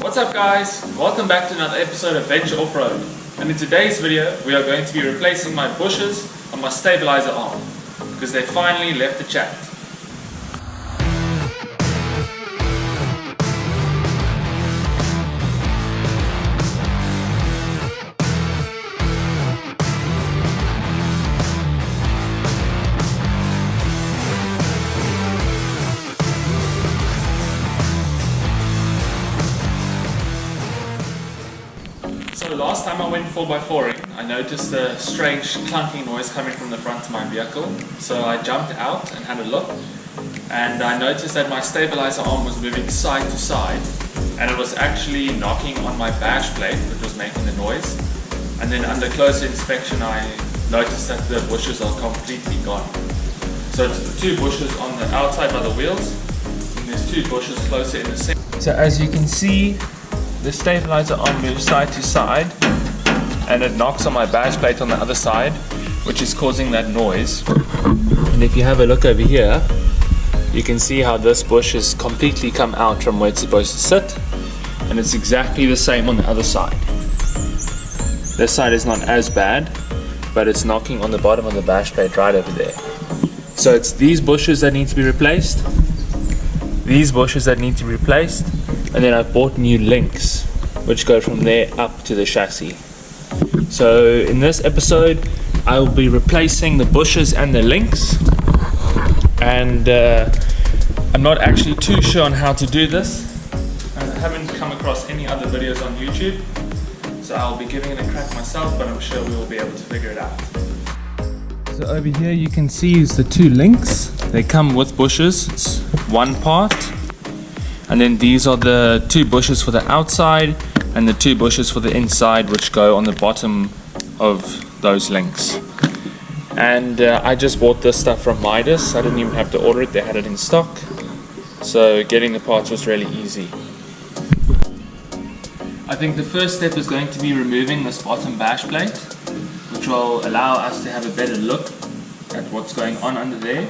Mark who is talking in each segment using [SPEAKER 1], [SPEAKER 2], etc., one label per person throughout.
[SPEAKER 1] What's up guys, welcome back to another episode of Venture Off-Road, and in today's video we are going to be replacing my bushes on my stabilizer arm because they finally left the chat. So last time I went 4x4ing, I noticed a strange clunking noise coming from the front of my vehicle. So I jumped out and had a look, and I noticed that my stabilizer arm was moving side to side, and it was actually knocking on my bash plate, which was making the noise. And then under closer inspection I noticed that the bushes are completely gone. So it's the two bushes on the outside by the wheels, and there's two bushes closer in the center. So as you can see, the stabilizer arm moves side to side and it knocks on my bash plate on the other side, which is causing that noise. And if you have a look over here, you can see how this bush has completely come out from where it's supposed to sit, and it's exactly the same on the other side. This side is not as bad, but it's knocking on the bottom of the bash plate right over there. So it's these bushes that need to be replaced, these bushes that need to be replaced, and then I've bought new links which go from there up to the chassis. So in this episode I will be replacing the bushes and the links, and I'm not actually too sure on how to do this. I haven't come across any other videos on YouTube, so I'll be giving it a crack myself, but I'm sure we will be able to figure it out. So over here you can see is the two links. They come with bushes. It's one part. And then these are the two bushes for the outside and the two bushes for the inside, which go on the bottom of those links. And I just bought this stuff from Midas. I didn't even have to order it, they had it in stock. So getting the parts was really easy. I think the first step is going to be removing this bottom bash plate, which will allow us to have a better look at what's going on under there.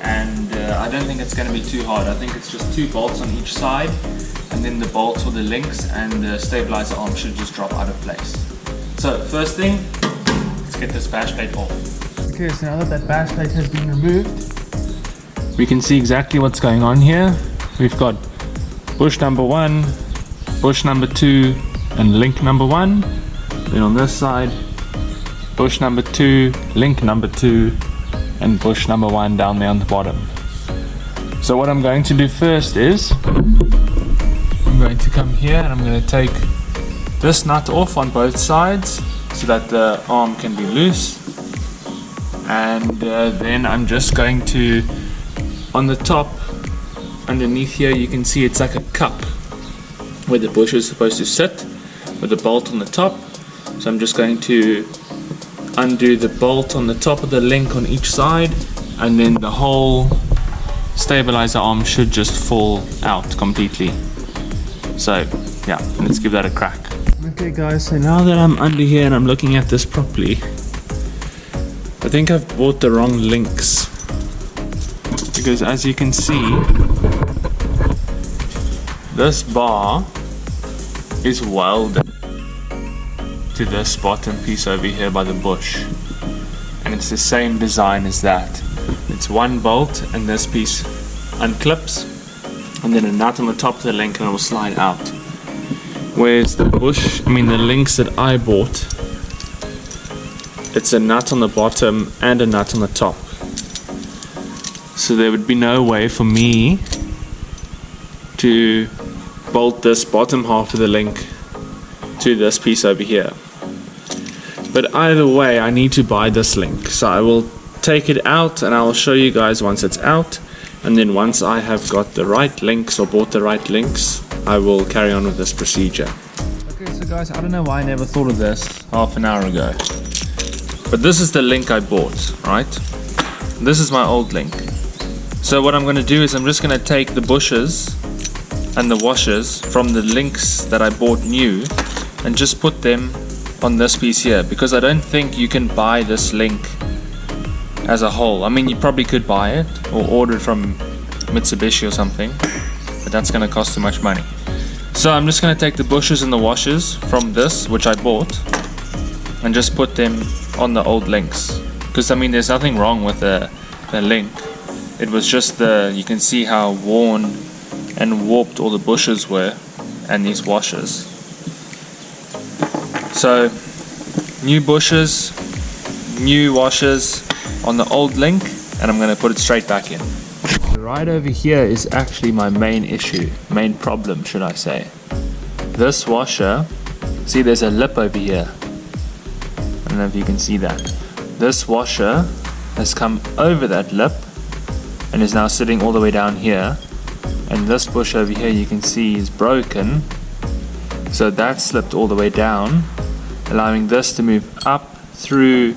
[SPEAKER 1] And I don't think it's going to be too hard. I think it's just two bolts on each side, and then the bolts for the links, and the stabilizer arm should just drop out of place. So first thing, let's get this bash plate off. Okay, so now that bash plate has been removed, we can see exactly what's going on here. We've got bush number 1, bush number 2, and link number 1. Then on this side, bush number 2, link number 2, and bush number 1 down there on the bottom. So what I'm going to do first is I'm going to come here and I'm going to take this nut off on both sides so that the arm can be loose, and then I'm just going to, on the top underneath here, you can see it's like a cup where the bush is supposed to sit with the bolt on the top. So I'm just going to undo the bolt on the top of the link on each side, and then the whole stabilizer arm should just fall out completely. So yeah, let's give that a crack. Okay guys, so now that I'm under here and I'm looking at this properly, I think I've bought the wrong links, because as you can see, this bar is welded to this bottom piece over here by the bush, and it's the same design as that. It's one bolt and this piece unclips, and then a nut on the top of the link, and it will slide out. Whereas the links that I bought, it's a nut on the bottom and a nut on the top. So there would be no way for me to bolt this bottom half of the link to this piece over here. But either way, I need to buy this link, so I will take it out and I will show you guys once it's out, and then once I have got the right links or bought the right links, I will carry on with this procedure. Okay, so guys, I don't know why I never thought of this half an hour ago, but this is the link I bought, right? This is my old link. So what I'm going to do is I'm just going to take the bushes and the washers from the links that I bought new and just put them on this piece here, because I don't think you can buy this link as a whole. I mean, you probably could buy it or order it from Mitsubishi or something, but that's going to cost too much money. So I'm just going to take the bushes and the washers from this, which I bought, and just put them on the old links. Because I mean, there's nothing wrong with the link. It was just you can see how worn and warped all the bushes were and these washers. So new bushes, new washers on the old link, and I'm going to put it straight back in. Right over here is actually my main issue, main problem should I say. This washer, see there's a lip over here. I don't know if you can see that. This washer has come over that lip and is now sitting all the way down here. And this bush over here you can see is broken. So that slipped all the way down, allowing this to move up through,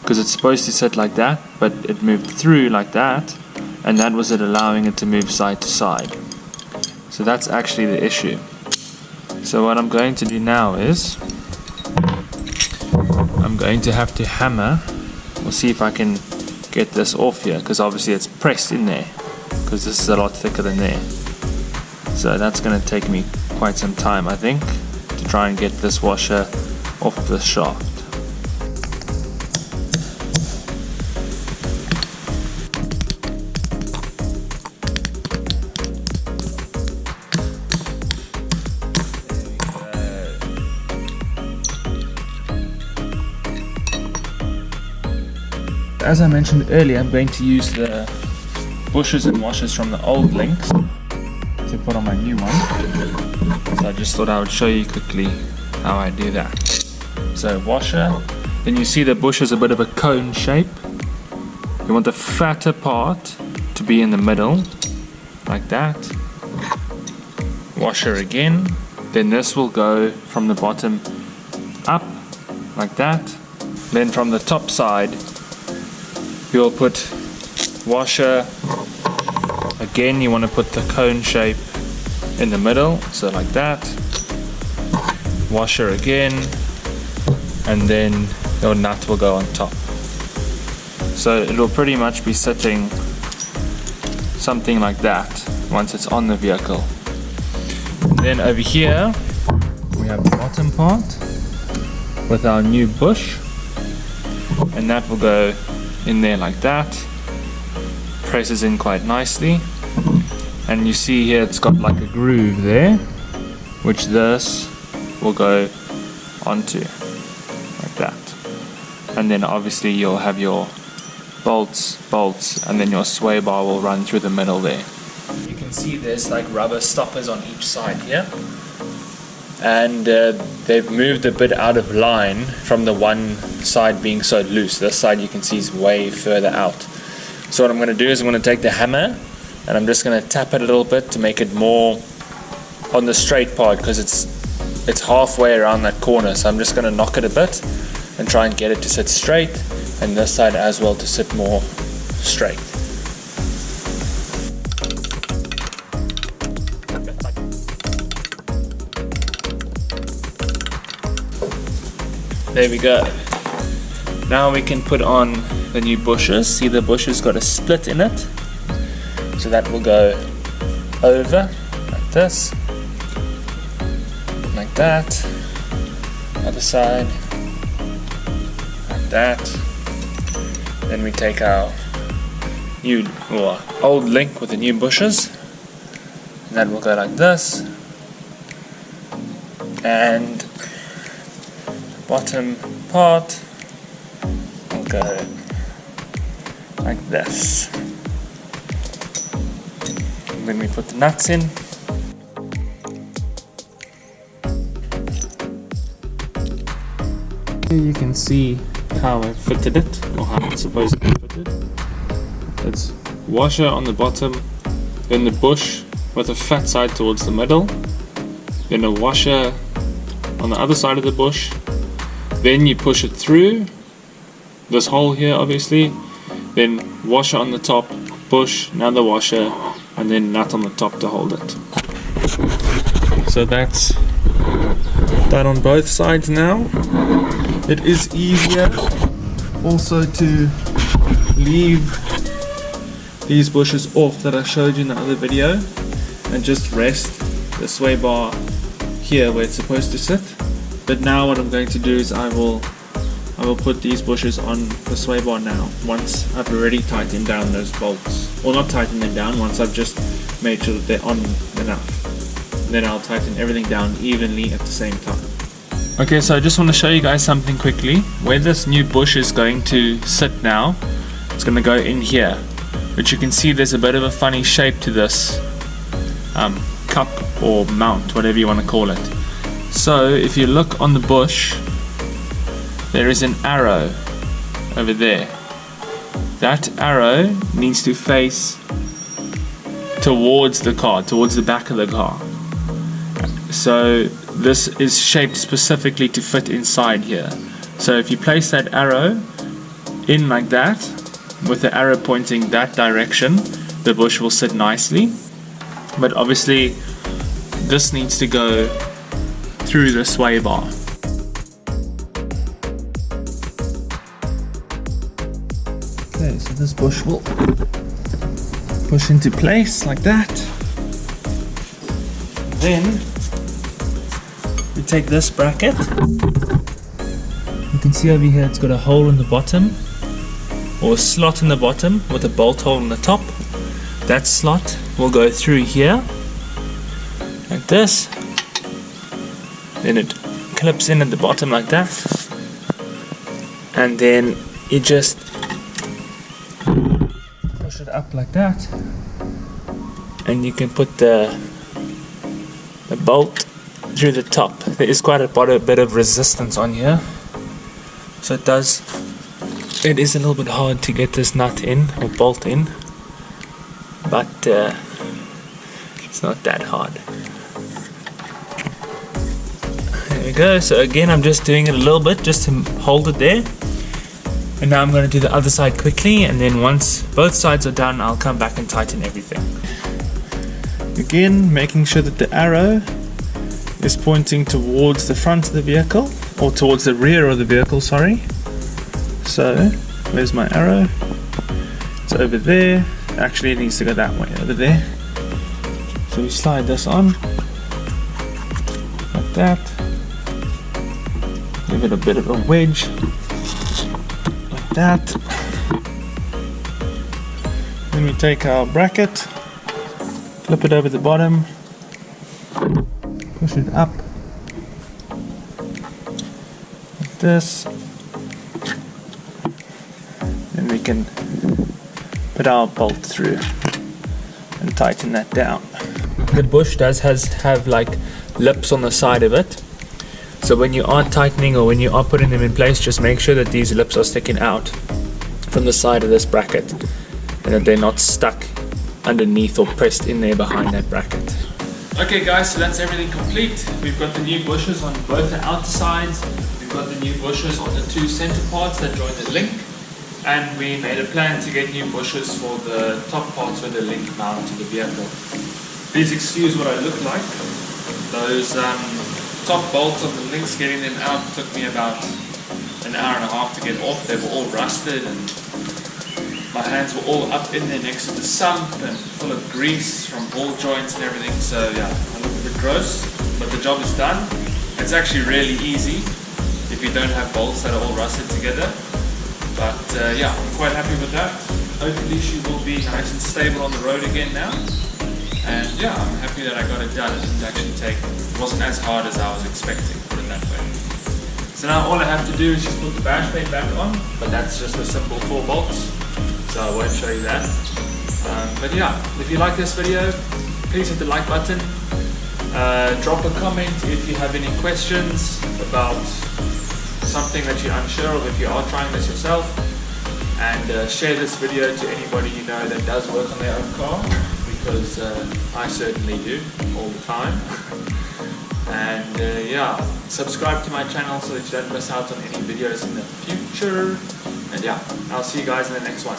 [SPEAKER 1] because it's supposed to sit like that, but it moved through like that. And that was it allowing it to move side to side. So that's actually the issue. So what I'm going to do now is I'm going to have to hammer. We'll see if I can get this off here, because obviously it's pressed in there, because this is a lot thicker than there. So that's going to take me quite some time, I think, to try and get this washer off the shaft. As I mentioned earlier, I'm going to use the bushes and washers from the old links to put on my new one. So I just thought I would show you quickly how I do that. So washer, then you see the bush is a bit of a cone shape. You want the fatter part to be in the middle, like that. Washer again, then this will go from the bottom up, like that. Then from the top side, you'll put washer. Again, you want to put the cone shape in the middle, so like that. Washer again, and then your nut will go on top. So it will pretty much be sitting something like that once it's on the vehicle. Then over here we have the bottom part with our new bush, and that will go in there like that. Presses in quite nicely, and you see here it's got like a groove there, which this will go onto like that. And then obviously you'll have your bolts, and then your sway bar will run through the middle there. You can see there's like rubber stoppers on each side here, and they've moved a bit out of line from the one side being so loose. This side you can see is way further out. So what I'm going to do is I'm going to take the hammer and I'm just going to tap it a little bit to make it more on the straight part, because it's halfway around that corner. So I'm just going to knock it a bit and try and get it to sit straight, and this side as well to sit more straight. There we go. Now we can put on the new bushes. See, the bushes got a split in it, so that will go over like this, like that, other side, like that. Then we take our new or old link with the new bushes, and that will go like this, and bottom part will go like this. And then we put the nuts in. Here you can see how I fitted it, or how it's supposed to be fitted. It's washer on the bottom, then the bush with a fat side towards the middle, then a washer on the other side of the bush. Then you push it through this hole here, obviously, then washer on the top, bush, another washer, and then nut on the top to hold it. So that's done on both sides now. It is easier also to leave these bushes off that I showed you in the other video and just rest the sway bar here where it's supposed to sit. But now what I'm going to do is I will put these bushes on the sway bar now, once I've already tightened down those bolts. Or not tightened them down, once I've just made sure that they're on enough. Then I'll tighten everything down evenly at the same time. Okay, so I just want to show you guys something quickly. Where this new bush is going to sit now, it's going to go in here. But you can see there's a bit of a funny shape to this cup or mount, whatever you want to call it. So if you look on the bush, there is an arrow over there. That arrow needs to face towards the car, towards the back of the car. So this is shaped specifically to fit inside here. So if you place that arrow in like that, with the arrow pointing that direction, the bush will sit nicely. But obviously this needs to go through the sway bar. Okay, so this bush will push into place like that. Then we take this bracket. You can see over here it's got a hole in the bottom, or a slot in the bottom with a bolt hole in the top. That slot will go through here like this. Then it clips in at the bottom like that, and then you just push it up like that, and you can put the bolt through the top. There is quite a bit of resistance on here, so it is a little bit hard to get this nut in or bolt in, but it's not that hard. There we go. So again, I'm just doing it a little bit just to hold it there, and now I'm going to do the other side quickly, and then once both sides are done, I'll come back and tighten everything. Again, making sure that the arrow is pointing towards the front of the vehicle, or towards the rear of the vehicle, sorry. So, where's my arrow? It's over there. Actually, it needs to go that way, over there. So we slide this on, like that. Give it a bit of a wedge, like that. Then we take our bracket, flip it over the bottom, push it up, like this. Then we can put our bolt through and tighten that down. The bush does have like lips on the side of it, so when you are tightening or when you are putting them in place, just make sure that these lips are sticking out from the side of this bracket and that they're not stuck underneath or pressed in there behind that bracket. Okay guys, so that's everything complete. We've got the new bushes on both the outer sides, we've got the new bushes on the two center parts that join the link, and we made a plan to get new bushes for the top parts where the link mount to the vehicle. Please excuse what I look like. Those top bolts on the links, getting them out took me about an hour and a half to get off. They were all rusted and my hands were all up in there next to the sump and full of grease from ball joints and everything. So yeah, I look a bit gross, but the job is done. It's actually really easy if you don't have bolts that are all rusted together. But yeah, I'm quite happy with that. Hopefully she will be nice and stable on the road again now. And yeah, I'm happy that I got it done. It didn't actually it wasn't as hard as I was expecting, put it that way. So now all I have to do is just put the bash plate back on, but that's just a simple 4 bolts, so I won't show you that. But yeah, if you like this video, please hit the like button. Drop a comment if you have any questions about something that you're unsure of, if you are trying this yourself, and share this video to anybody you know that does work on their own car, because I certainly do all the time. And yeah, subscribe to my channel so that you don't miss out on any videos in the future. And yeah, I'll see you guys in the next one.